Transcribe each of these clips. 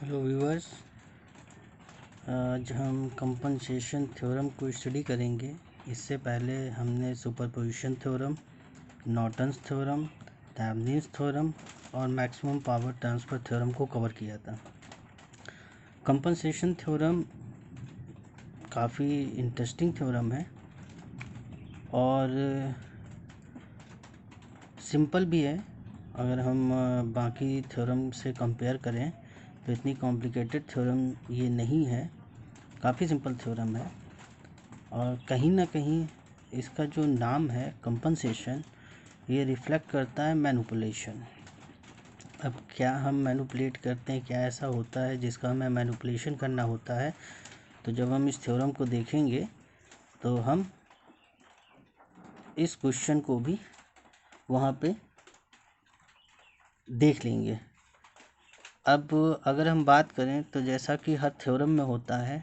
Hello viewers, आज हम compensation theorem को स्टडी करेंगे। इससे पहले हमने superposition theorem, Norton's theorem, Thevenin's theorem और मैक्सिमम पावर ट्रांसफ़र थ्योरम को कवर किया था। कंपनसेशन थ्योरम काफ़ी इंटरेस्टिंग थ्योरम है और सिंपल भी है। अगर हम बाकी थ्योरम से कंपेयर करें तो इतनी कॉम्प्लिकेटेड थ्योरम ये नहीं है, काफ़ी सिंपल थ्योरम है। और कहीं ना कहीं इसका जो नाम है कंपनसेशन, ये रिफ्लेक्ट करता है मैनिपुलेशन। अब क्या हम मैनिपुलेट करते हैं, क्या ऐसा होता है जिसका हमें मैनिपुलेशन करना होता है? तो जब हम इस थ्योरम को देखेंगे तो हम इस क्वेश्चन को भी वहाँ पे देख लेंगे। अब अगर हम बात करें तो जैसा कि हर थ्योरम में होता है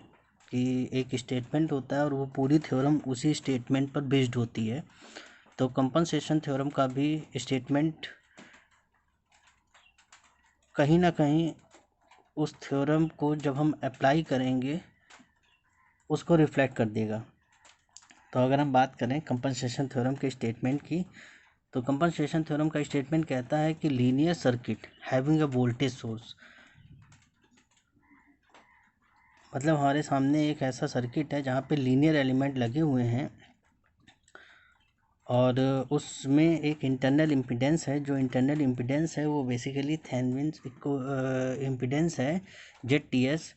कि एक स्टेटमेंट होता है और वो पूरी थ्योरम उसी स्टेटमेंट पर बेस्ड होती है। तो कंपनसेशन थ्योरम का भी स्टेटमेंट कहीं ना कहीं उस थ्योरम को जब हम अप्लाई करेंगे उसको रिफ्लेक्ट कर देगा। तो अगर हम बात करें कंपनसेशन थ्योरम के स्टेटमेंट की, तो कंपनसेशन थ्योरम का स्टेटमेंट कहता है कि linear circuit having a voltage source, मतलब हमारे सामने एक ऐसा सर्किट है जहाँ पे लीनियर एलिमेंट लगे हुए हैं और उसमें एक इंटरनल इम्पीडेंस है। जो इंटरनल इम्पीडेंस है वो बेसिकली थेवेनिन्स इम्पीडेंस है ZTS,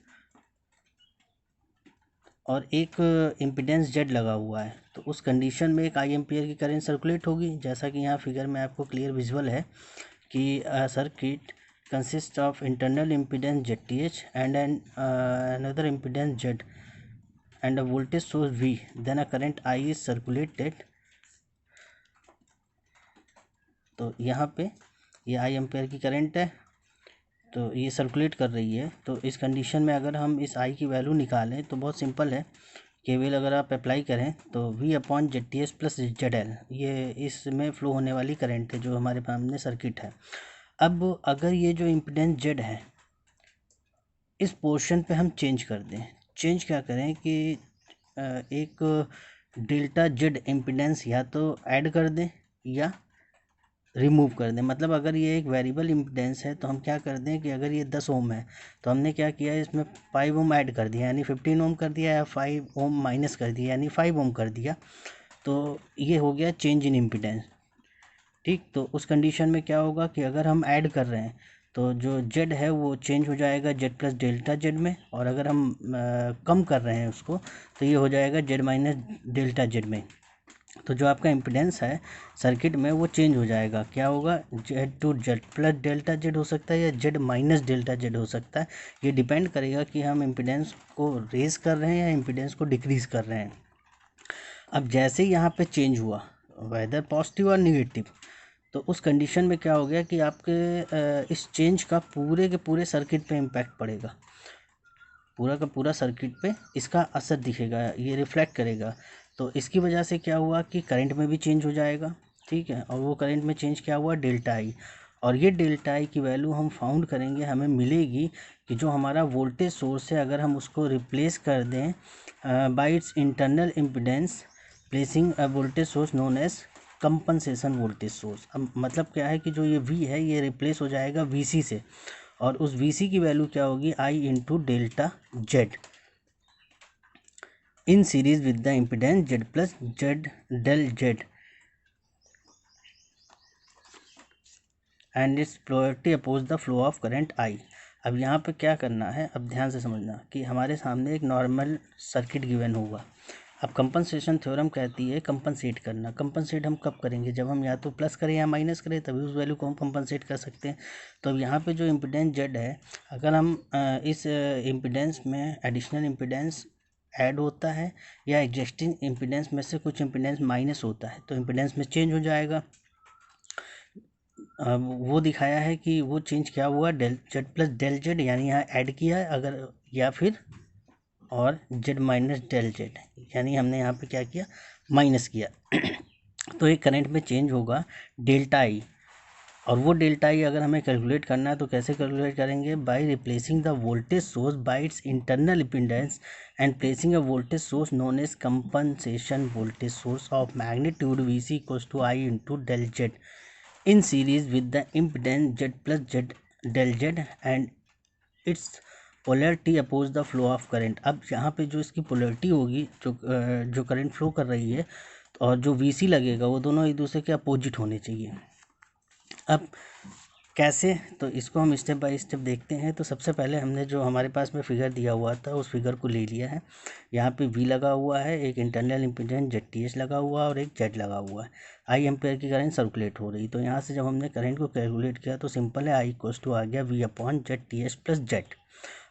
और एक इम्पीडेंस जेड लगा हुआ है। तो उस कंडीशन में एक आई एम्पियर की करंट सर्कुलेट होगी, जैसा कि यहाँ फिगर में आपको क्लियर विजुअल है कि circuit consist of internal impedance ZTH and another impedance Z and a voltage source V, then a current I is circulated। तो यहाँ पे ये आई एम्पियर की करंट है, तो ये सर्कुलेट कर रही है। तो इस कंडीशन में अगर हम इस आई की वैल्यू निकालें तो बहुत सिंपल है। केवीएल अगर आप अप्लाई करें तो V/ZTS प्लस ZL, ये इसमें फ्लो होने वाली करंट है जो हमारे सामने सर्किट है। अब अगर ये जो इम्पीडेंस Z है इस पोर्शन पे हम चेंज कर दें, चेंज क्या करें कि एक डेल्टा Z इम्पीडेंस या तो ऐड कर दें या रिमूव कर दें। मतलब अगर ये एक वेरिएबल इम्पीडेंस है तो हम क्या कर दें कि अगर ये 10 ओम है तो हमने क्या किया, इसमें 5 ओम ऐड कर दिया यानी 15 ओम कर दिया, या 5 ओम माइनस कर दिया यानी 5 ओम कर दिया। तो ये हो गया चेंज इन इम्पीडेंस। ठीक, तो उस कंडीशन में क्या होगा कि अगर हम ऐड कर रहे हैं तो जो Z है वो चेंज हो जाएगा Z प्लस डेल्टा Z में, और अगर हम कम कर रहे हैं उसको तो ये हो जाएगा Z माइनस डेल्टा Z में। तो जो आपका इम्पीडेंस है सर्किट में वो चेंज हो जाएगा। क्या होगा, Z to Z plus delta Z हो सकता है या Z माइनस डेल्टा Z हो सकता है। ये डिपेंड करेगा कि हम इम्पीडेंस को रेज कर रहे हैं या इम्पीडेंस को डिक्रीज कर रहे हैं। अब जैसे ही यहाँ पे चेंज हुआ, वेदर पॉजिटिव और निगेटिव, तो उस कंडीशन में क्या हो गया कि आपके इस चेंज का पूरे के पूरे सर्किट पे इम्पैक्ट पड़ेगा। पूरा का पूरा सर्किट पे इसका असर दिखेगा, ये रिफ्लेक्ट करेगा। तो इसकी वजह से क्या हुआ कि करंट में भी चेंज हो जाएगा। ठीक है, और वो करंट में चेंज क्या हुआ, डेल्टा आई। और ये डेल्टा आई की वैल्यू हम फाउंड करेंगे, हमें मिलेगी कि जो हमारा वोल्टेज सोर्स है अगर हम उसको रिप्लेस कर दें by its internal impedance, placing a voltage source known as compensation voltage source. अब मतलब क्या है कि जो ये V है ये रिप्लेस हो जाएगा VC से, और उस VC की वैल्यू क्या होगी, I into delta Z in series with the impedance Z plus Z del Z and its polarity oppose the flow of current I। अब यहाँ पे क्या करना है, अब ध्यान से समझना कि हमारे सामने एक नॉर्मल सर्किट गिवन होगा। अब कंपनसेशन थ्योरम कहती है कंपनसेट करना। कंपनसेट हम कब करेंगे, जब हम या तो प्लस करें या माइनस करें, तभी उस वैल्यू को हम कंपनसेट कर सकते हैं। तो अब यहाँ पे जो इम्पीडेंस Z है, अगर हम इस इम्पीडेंस में एडिशनल इम्पीडेंस ऐड होता है या एग्जिस्टिंग इम्पीडेंस में से कुछ इम्पीडेंस माइनस होता है तो इम्पीडेंस में चेंज हो जाएगा। अब वो दिखाया है कि वो चेंज क्या हुआ, del Z plus del Z, यानी यहाँ ऐड किया है अगर, या फिर और Z माइनस डेल Z, यानी हमने यहाँ पे क्या किया, माइनस किया। तो एक करंट में चेंज होगा डेल्टा आई, और वो डेल्टा आई अगर हमें कैलकुलेट करना है तो कैसे कैलकुलेट करेंगे, by replacing the voltage source by its internal impedance and placing a voltage source known as compensation voltage source of magnitude V C equals to I into del Z in series with the impedance Z plus Z del Z and its polarity oppose the flow of current. अब यहाँ पे जो इसकी polarity होगी, जो current flow कर रही है और जो वी सी लगेगा, वो दोनों एक दूसरे के अपोजिट होने चाहिए। अब कैसे, तो इसको हम स्टेप बाय स्टेप देखते हैं। तो सबसे पहले हमने जो हमारे पास में फिगर दिया हुआ था उस फिगर को ले लिया है। यहाँ पे V लगा हुआ है, एक इंटरनल इम्पीडेंस ZTH लगा हुआ है और एक Z लगा हुआ है। I एम्पेयर की करंट सर्कुलेट हो रही। तो यहाँ से जब हमने करंट को कैलकुलेट किया तो सिंपल है, I इक्वल्स टू आ गया V upon ZTH plus Z।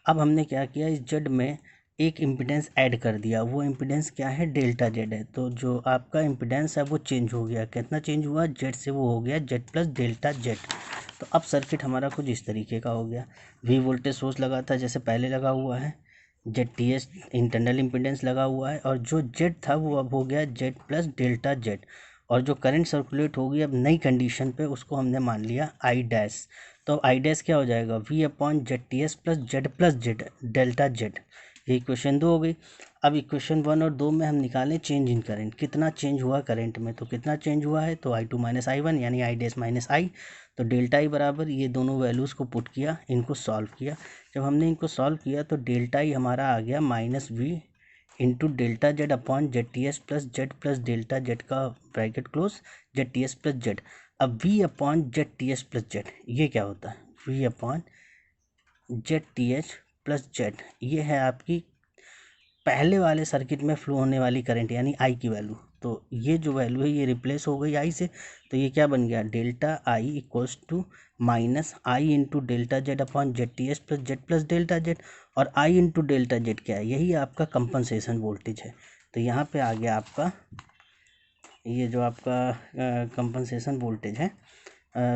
अब हमने क्या किया, इस Z में एक इम्पीडेंस ऐड कर दिया। वो इम्पीडेंस क्या है, डेल्टा जेड है। तो जो आपका इम्पीडेंस है वो चेंज हो गया। कितना चेंज हुआ, जेड से वो हो गया जेड प्लस डेल्टा जेड। तो अब सर्किट हमारा कुछ इस तरीके का हो गया। वी वोल्टेज सोर्स लगा था जैसे पहले लगा हुआ है, Z T S internal impedance लगा हुआ है, और जो जेड था वो अब हो गया जेड प्लस डेल्टा जेड। और जो करंट सर्कुलेट होगी अब नई कंडीशन पे, उसको हमने मान लिया आई डैश। तो आई डैश क्या हो जाएगा, V upon Z T S plus Z delta Z. ये इक्वेशन 2 हो गई। अब इक्वेशन 1 और 2 में हम निकालें चेंज इन करंट, कितना चेंज हुआ करंट में। तो कितना चेंज हुआ है, तो I2 माइनस I1 यानी आई डैश माइनस आई। तो डेल्टा आई बराबर ये दोनों वैल्यूज़ को पुट किया, इनको सॉल्व किया। जब हमने इनको सॉल्व किया तो डेल्टा आई हमारा आ गया minus V into delta Z upon Z plus delta Z का bracket close, Z T S plus Z. अब V upon Z T S plus Z ये क्या होता है, V upon Z T H plus Z. ये है आपकी पहले वाले सर्किट में फ्लो होने वाली करंट यानी आई की वैल्यू। तो ये जो वैल्यू है ये रिप्लेस हो गई आई से। तो ये क्या बन गया, delta I equals to minus I into delta Z upon Z T S plus delta Z. और आई इंटू डेल्टा जेड क्या है, यही आपका कंपनसेशन वोल्टेज है। तो यहाँ पे आ गया आपका ये जो आपका कंपनसेशन वोल्टेज है,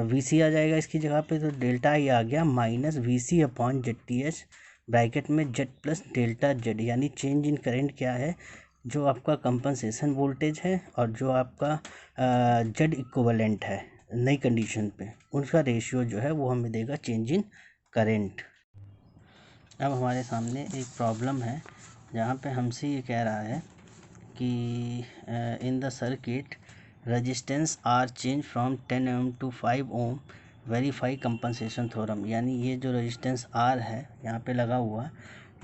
वी सी आ जाएगा इसकी जगह पे। तो डेल्टा आई आ गया minus V C upon Z T H bracket में जेड प्लस डेल्टा जेड, यानी चेंज इन करंट क्या है, जो आपका कंपनसेशन वोल्टेज है और जो आपका जेड इक्विवेलेंट है नई कंडीशन पे, उनका रेशियो जो है वो हमें देगा चेंज इन करंट। अब हमारे सामने एक प्रॉब्लम है जहाँ पे हमसे ये कह रहा है कि in the circuit resistance R change from 10 ohm to 5 ohm, verify compensation theorem. यानी ये जो रेजिस्टेंस आर है यहाँ पे लगा हुआ,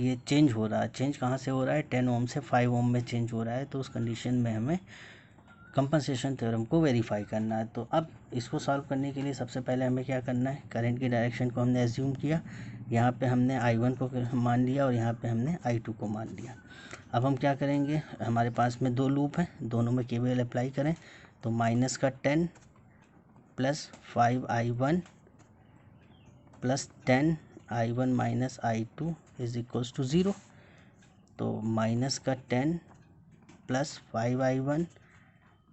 ये चेंज हो रहा है। चेंज कहाँ से हो रहा है, 10 ओम से 5 ओम में चेंज हो रहा है। तो उस कंडीशन में हमें कंपनसेशन थ्योरम को वेरीफाई करना है। तो अब इसको सॉल्व करने के लिए सबसे पहले हमें क्या करना है, करंट की डायरेक्शन को हमने एज्यूम किया। यहाँ पे हमने I1 को मान लिया और यहाँ पे हमने I2 को मान लिया। अब हम क्या करेंगे, हमारे पास में दो लूप हैं, दोनों में केवीएल अप्लाई करें। तो माइनस का 10 plus 5I1 plus 10I1 minus I2 is equals to 0। तो माइनस का 10 plus 5I1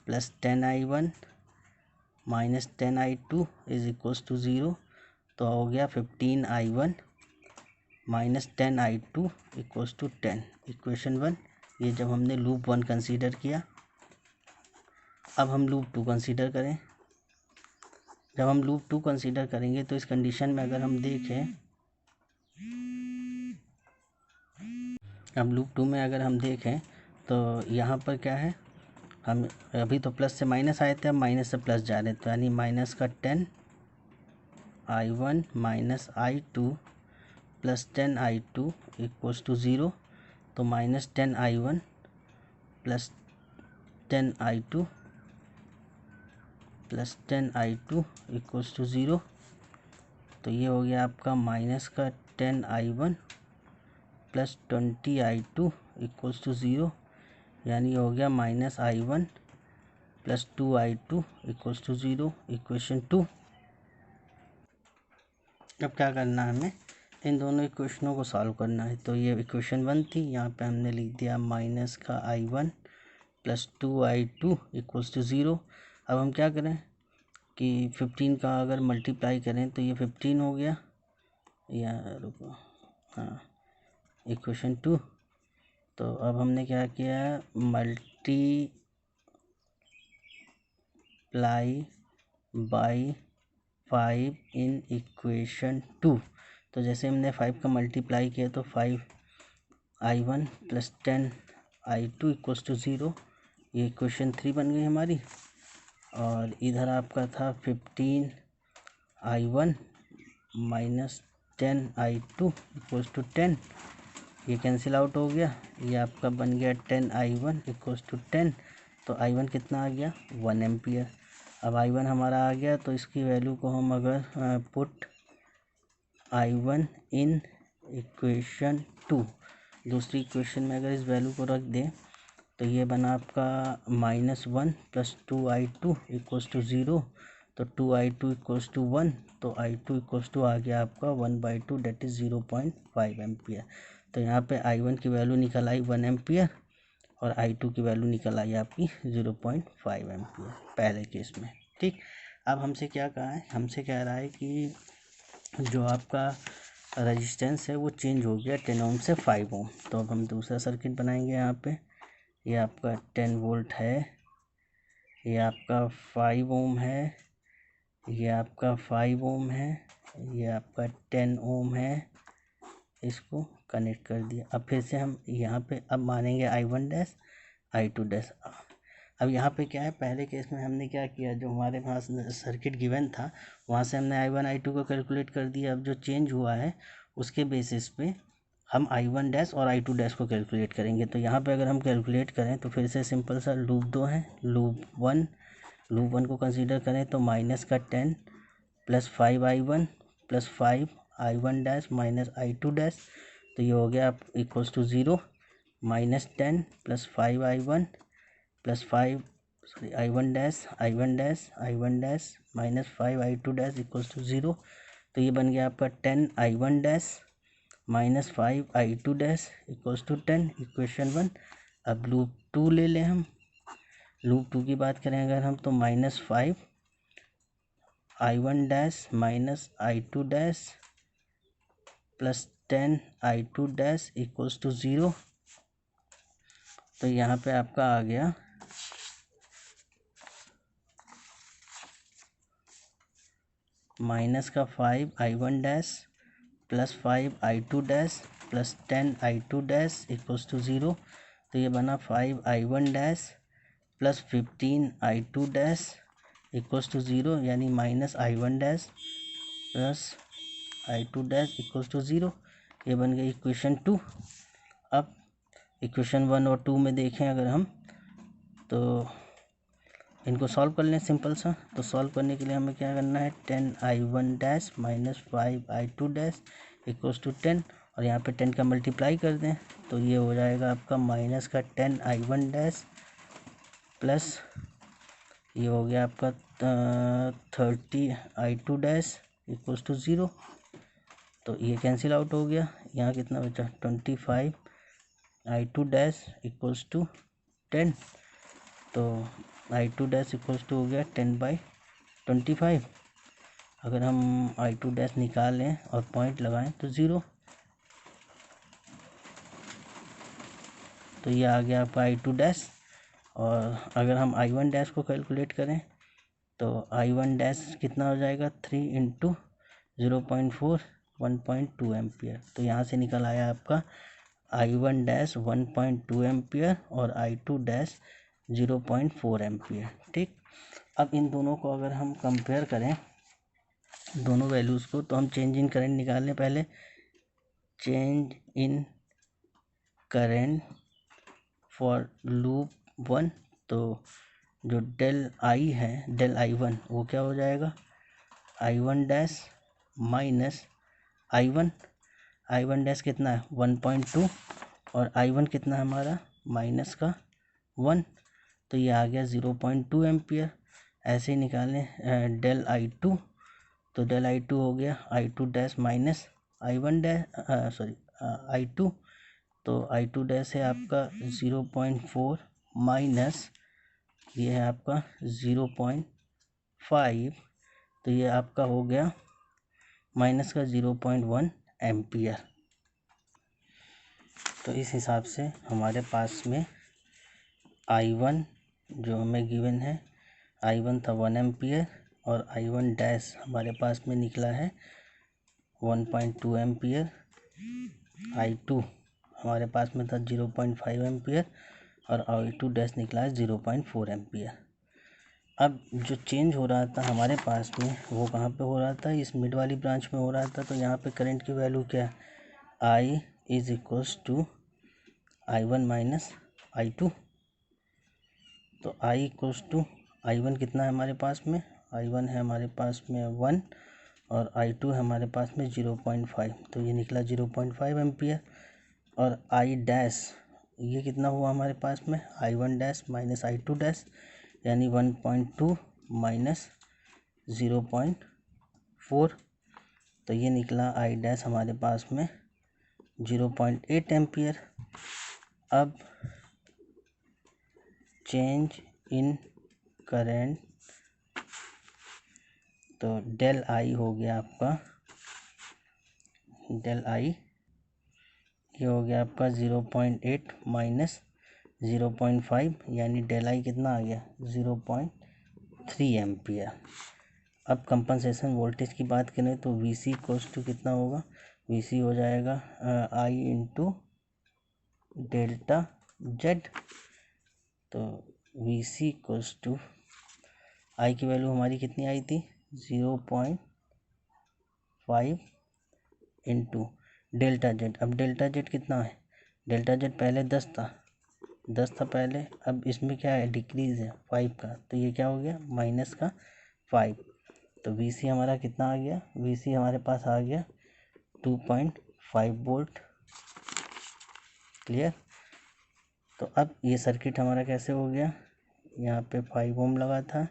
plus 10I1 minus 10I2 is equals to 0। तो हो गया 15I1 minus 10I2 equals to 10, equation 1। ये जब हमने लूप 1 कंसीडर किया। अब हम लूप 2 कंसीडर करें। जब हम लूप 2 कंसीडर करेंगे तो इस कंडीशन में अगर हम देखें, अब लूप 2 में अगर हम देखें तो यहाँ पर क्या है, हम अभी तो प्लस से माइनस आए थे, अब माइनस से प्लस जा रहे हैं। तो यानी माइनस का 10I1 minus I2 plus 10I2 equals to 0। तो minus 10I1 plus 10I2 plus 10I2 equals to 0। तो ये हो गया आपका माइनस का 10I1 plus 20I2 equals to 0, यानी हो गया minus I1 plus 2I2 equals to 0, equation 2। अब क्या करना है, हमें इन दोनों इक्वेशनों को सॉल्व करना है। तो ये इक्वेशन 1 थी, यहाँ पे हमने लिख दिया माइनस का I1 plus 2I2 equals to 0। अब हम क्या करें कि 15 का अगर मल्टीप्लाई करें तो ये 15 हो गया, या रुको, हाँ, इक्वेशन 2। तो अब हमने क्या किया, मल्टीप्लाई बाई 5 इन इक्वेशन 2। तो जैसे हमने 5 का मल्टीप्लाई किया तो 5i1 plus 10i2 equals to 0, ये इक्वेशन 3 बन गई हमारी। और इधर आपका था 15i1 minus 10i2 equals to 10, ये कैंसिल आउट हो गया, ये आपका बन गया 10i1 इक्वल्स टू 10। तो i1 कितना आ गया 1 एम्पियर। अब i1 हमारा आ गया तो इसकी वैल्यू को हम अगर पुट i1 इन इक्वेशन 2, दूसरी इक्वेशन में अगर इस वैल्यू को रख दें तो ये बना आपका -1 प्लस 2i2 इक्वल्स टू 0। तो 2i2 इक्वल्स टू 1, तो i2 इक्वल्स टू आ गया आपका 1/2 डेट इज़ 0.5 एम्पियर। तो यहाँ पे i1 की वैल्यू निकल आई 1 एम्पियर और i2 की वैल्यू निकल आई आपकी 0.5 एम्पियर पहले केस में। ठीक, अब हमसे क्या कहा है, हमसे कह रहा है कि जो आपका रेजिस्टेंस है वो चेंज हो गया 10 ओम से 5 ओम। तो अब हम दूसरा सर्किट बनाएंगे। यहाँ पे ये आपका 10 वोल्ट है, ये आपका 5 ओम है, ये आपका 5 ओम है, ये आपका 10 ओम है, इसको कनेक्ट कर दिया। अब फिर से हम यहाँ पे अब मानेंगे i1 डैश i2 डैश। अब यहाँ पे क्या है, पहले केस में हमने क्या किया, जो हमारे पास सर्किट गिवन था वहाँ से हमने i1 i2 को कैलकुलेट कर दिया। अब जो चेंज हुआ है उसके बेसिस पे हम i1 डैश और i2 डैश को कैलकुलेट करेंगे। तो यहाँ पे अगर हम कैलकुलेट करें तो फिर से सिंपल सा लूप 2 है, लूप 1 को कंसीडर करें तो -10 plus 5i1 plus 5i1 dash minus i2 dash, तो ये हो गया आप इक्वल्स टू 0। -10 प्लस 5i1 प्लस 5 i1 dash minus 5i2 dash equals to 0। तो ये बन गया आपका 10i1 dash minus 5i2 dash equals to 10, equation 1। अब लूप 2 ले लें हम, लूप 2 की बात करें अगर हम तो -5i1 dash minus i2 dash plus 10i2 dash equals to 0। तो यहाँ पे आपका आ गया माइनस का 5i1 dash plus 5i2 dash plus 10i2 dash equals to 0। तो ये बना 5i1 dash plus 15i2 dash equals to 0, यानी -i1 dash plus i2 dash equals to 0। ये बन गई इक्वेशन 2। अब इक्वेशन 1 और 2 में देखें अगर हम तो इनको सॉल्व कर लें सिंपल सा। तो सॉल्व करने के लिए हमें क्या करना है, 10i1 dash minus 5i2 dash equals to 10, और यहाँ पे 10 का मल्टीप्लाई कर दें तो ये हो जाएगा आपका माइनस का 10i1 डैश प्लस ये हो गया आपका 30i2 डैश इक्वल्स टू 0। तो ये कैंसिल आउट हो गया, यहाँ कितना बचा 25i2 डैश इक्वल्स टू 10। तो i2 डैश इक्वल्स टू हो गया 10/25। अगर हम i2 डैश निकालें और पॉइंट लगाएं तो 0। तो ये आ गया आपका i2 डैश। और अगर हम i1 डैश को कैलकुलेट करें तो i1 डैश कितना हो जाएगा 3 इंटू 0.4 1.2 एम्पियर। तो यहाँ से निकल आया आपका i1 डैश 1.2 एम्पियर और i2 डैश 0.4 एम्पियर। ठीक, अब इन दोनों को अगर हम कंपेयर करें दोनों वैल्यूज़ को, तो हम चेंज इन करंट निकाल लें पहले। Change in current for loop 1, तो जो डेल आई है, डेल i1 वो क्या हो जाएगा i1 dash minus i1 dash कितना है 1.2 और i1 कितना है हमारा माइनस का 1, तो ये आ गया 0.2 एम्पियर। ऐसे ही निकालें डेल i2, तो डेल i2 हो गया i2 dash minus i1 dash i2, तो i2 डैश है आपका 0.4 माइनस ये है आपका 0.5, तो ये आपका हो गया माइनस का 0.1 एम्पियर। तो इस हिसाब से हमारे पास में i1 जो हमें गिवन है, i1 था 1 एम्पियर और I1 डैश हमारे पास में निकला है 1.2 एम्पियर, I2 हमारे पास में था 0.5 एम्पियर और I2 डैश निकला है 0.4 एम्पियर। अब जो चेंज हो रहा था हमारे पास में वो कहाँ पे हो रहा था, इस मिड वाली ब्रांच में हो रहा था। तो यहाँ पे करंट की वैल्यू क्या है, I is equals to I1 minus I2। तो I इक्वल्स टू I1 कितना है हमारे पास में, I1 है हमारे पास में 1 और I2 है हमारे पास में 0.5। तो ये निकला 0.5 एम्पियर। और I डैश ये कितना हुआ हमारे पास में, I1 dash minus I2 dash, यानी 1.2 माइनस 0.4। तो ये निकला I डैश हमारे पास में 0.8 एम्पियर। अब चेंज इन करंट, तो डेल I हो गया आपका, डेल I ये हो गया आपका 0.8 माइनस 0.5, यानी डेल I कितना आ गया 0.3 एम्पियर। अब कंपनसेशन वोल्टेज की बात करें तो VC इक्वल्स टू कितना होगा, VC हो जाएगा I इंटू डेल्टा Z। तो VC इक्वल्स टू I की वैल्यू हमारी कितनी आई थी 0.5 इंटू डेल्टा Z। अब डेल्टा Z कितना है, डेल्टा Z पहले 10 था पहले, अब इसमें क्या है डिक्रीज है 5 का, तो ये क्या हो गया माइनस का 5। तो VC हमारा कितना आ गया, VC हमारे पास आ गया 2.5 वोल्ट। क्लियर। तो अब ये सर्किट हमारा कैसे हो गया, यहाँ पे 5 ओम लगा था,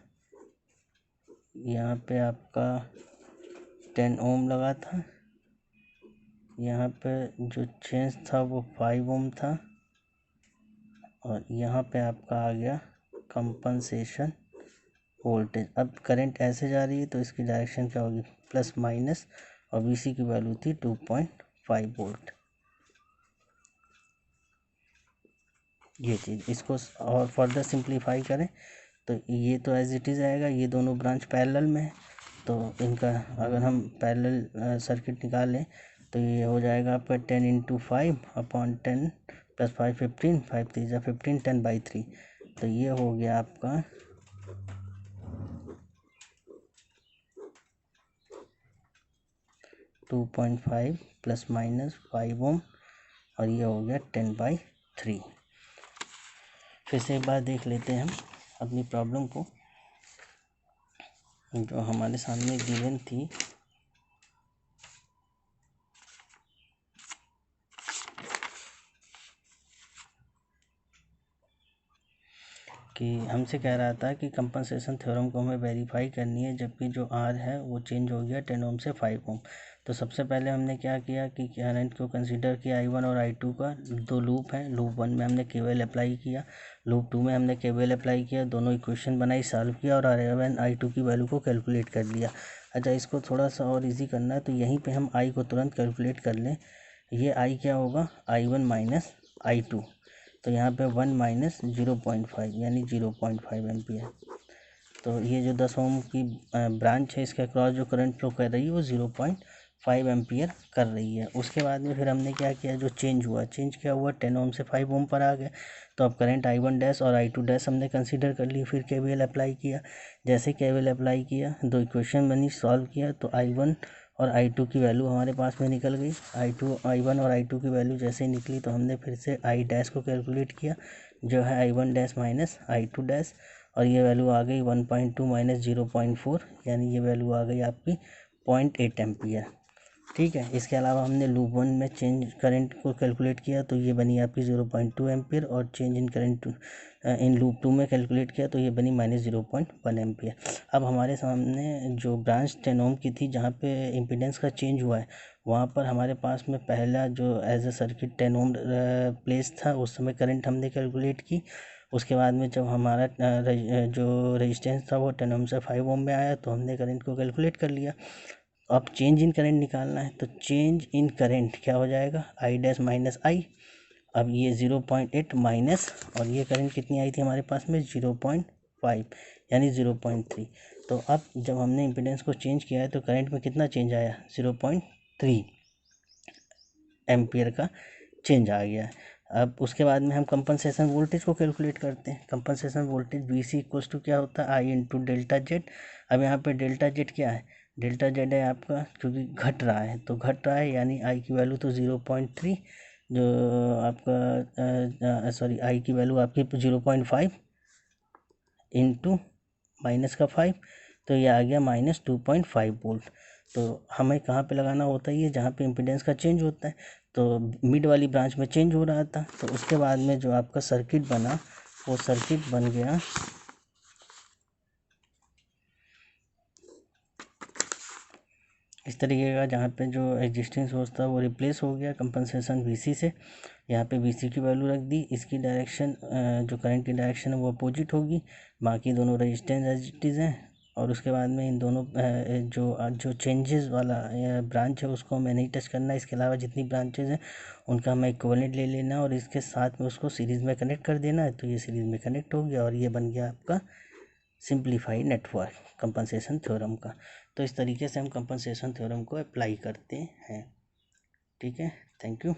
यहाँ पे आपका 10 ओम लगा था, यहाँ पे जो चेंज था वो 5 ओम था, और यहाँ पे आपका आ गया कंपनसेशन वोल्टेज। अब करंट ऐसे जा रही है तो इसकी डायरेक्शन क्या होगी प्लस माइनस, और VC की वैल्यू थी 2.5 वोल्ट। ये चीज़, इसको और फर्दर सिंप्लीफाई करें तो ये तो एज इट इज़ आएगा, ये दोनों ब्रांच पैरेलल में है, तो इनका अगर हम पैरेलल सर्किट निकालें तो ये हो जाएगा आपका 10 इंटू 5 अपॉन 10 प्लस 5 15, 5 3 जा 15, 10/3। तो ये हो गया आपका 2.5 प्लस माइनस 5 ओम, और ये हो गया 10/3। फिर से एक बार देख लेते हैं हम अपनी प्रॉब्लम को जो हमारे सामने गिवन थी। कि हमसे कह रहा था कि कंपनसेशन थ्योरम को हमें वेरीफाई करनी है, जबकि जो R है वो चेंज हो गया 10 ओम से 5 ओम। तो सबसे पहले हमने क्या किया कि करंट को कंसीडर किया I1 और I2 का, दो लूप है, लूप 1 में हमने KVL अप्लाई किया, लूप 2 में हमने KVL अप्लाई किया, दोनों इक्वेशन बनाई, सॉल्व किया और I1 I2 की वैल्यू को कैलकुलेट कर लिया। अच्छा, इसको थोड़ा सा और ईजी करना है तो यहीं पर हम I को तुरंत कैलकुलेट कर लें। ये I क्या होगा I1 माइनस I2, तो यहाँ पे 1 माइनस 0.5 यानी 0.5 एम्पियर। तो ये जो 10 ओम की ब्रांच है इसके अक्रॉस जो करंट फ्लो कर रही है वो 0.5 एम्पियर कर रही है। उसके बाद में फिर हमने क्या किया, जो चेंज हुआ, चेंज क्या हुआ 10 ओम से 5 ओम पर आ गए। तो अब करंट I1 डैश और I2 डैश हमने कंसीडर कर ली। फिर KVL अप्लाई किया, जैसे KVL अप्लाई किया दो इक्वेशन बनी, सॉल्व किया, तो I1 और I2 की वैल्यू हमारे पास में निकल गई। I1 और I2 की वैल्यू जैसे ही निकली तो हमने फिर से I डैश को कैलकुलेट किया, जो है I1 dash minus I2 dash, और ये वैल्यू आ गई 1.2 माइनस 0.4, यानी ये वैल्यू आ गई आपकी 0.8 एम्पियर। ठीक है। इसके अलावा हमने लूप 1 में चेंज करंट को कैलकुलेट किया तो ये बनी आपकी 0.2 एम्पियर, और change in current in loop 2 में कैलकुलेट किया तो ये बनी माइनस 0.1 एम्पियर। अब हमारे सामने जो ब्रांच 10 ओम की थी जहाँ पे इम्पीडेंस का चेंज हुआ है, वहाँ पर हमारे पास में पहला जो as a circuit 10 ohm place था उस समय करंट हमने कैलकुलेट की। उसके बाद में जब हमारा जो रेजिस्टेंस था वो 10 ओम से 5 ओम में आया तो हमने करंट को कैलकुलेट कर लिया। अब चेंज इन करंट निकालना है तो चेंज इन करंट क्या हो जाएगा I डैश माइनस I। अब ये 0.8 माइनस, और ये करंट कितनी आई थी हमारे पास में 0.5 यानी 0.3। तो अब जब हमने इम्पीडेंस को चेंज किया है तो करंट में कितना चेंज आया, 0.3 एम्पियर का चेंज आ गया है। अब उसके बाद में हम कंपनसेशन वोल्टेज को कैलकुलेट करते हैं। Compensation voltage V C equals to क्या होता है, आई इंटू डेल्टा जेड। अब यहाँ पे डेल्टा जेड क्या है, डेल्टा जेड है आपका, क्योंकि घट रहा है तो घट रहा है, यानी आई की वैल्यू तो 0.3, जो आपका सॉरी आई की वैल्यू आपकी 0.5 इंटू माइनस का 5, तो ये आ गया -2.5 वोल्ट। तो हमें कहाँ पे लगाना होता है ये, जहाँ पे इम्पीडेंस का चेंज होता है। तो मिड वाली ब्रांच में चेंज हो रहा था, तो उसके बाद में जो आपका सर्किट बना वो सर्किट बन गया इस तरीके का, जहाँ पे जो एग्जिस्टिंग सोर्स था वो रिप्लेस हो गया कंपनसेशन वीसी से। यहाँ पे वीसी की वैल्यू रख दी, इसकी डायरेक्शन जो करंट की डायरेक्शन है वो अपोजिट होगी, बाकी दोनों रेजिस्टेंस एज इट इज़ हैं। और उसके बाद में इन दोनों जो जो चेंजेस वाला ब्रांच है उसको हमें नहीं टच करना है। इसके अलावा जितनी ब्रांचेज हैं उनका हमें इक्विवेलेंट ले लेना और इसके साथ में उसको सीरीज़ में कनेक्ट कर देना है। तो ये सीरीज़ में कनेक्ट हो गया और ये बन गया आपका सिंप्लीफाइड नेटवर्क कंपनसेशन थ्योरम का। तो इस तरीके से हम कंपनसेशन थ्योरम को अप्लाई करते हैं। ठीक है, थैंक यू।